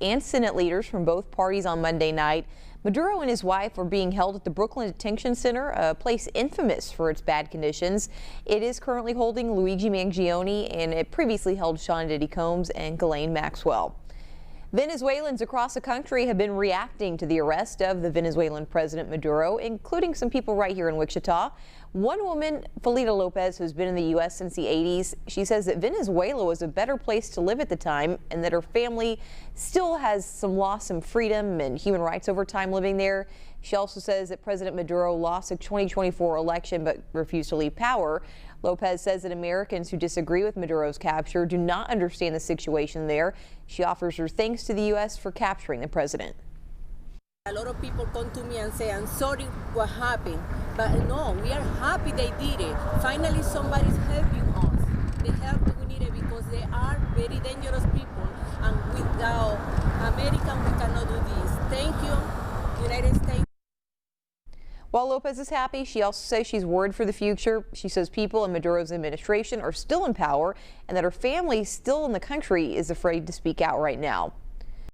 And Senate leaders from both parties on Monday night. Maduro and his wife are being held at the Brooklyn Detention Center, a place infamous for its bad conditions. It is currently holding Luigi Mangione, and it previously held Sean Diddy Combs and Ghislaine Maxwell. Venezuelans across the country have been reacting to the arrest of the Venezuelan President Maduro, including some people right here in Wichita. One woman, Felita Lopez, who's been in the U.S. since the 80s, she says that Venezuela was a better place to live at the time and that her family still has some loss of freedom and human rights over time living there. She also says that President Maduro lost the 2024 election but refused to leave power. Lopez says that Americans who disagree with Maduro's capture do not understand the situation there. She offers her thanks to the U.S. for capturing the president. A lot of people come to me and say, I'm sorry what happened, but no, we are happy they did it. Finally, somebody's helping us. The help we need it because they are very dangerous people, and without American, we cannot do this. Thank you, United States. While Lopez is happy, she also says she's worried for the future. She says people in Maduro's administration are still in power and that her family still in the country is afraid to speak out right now.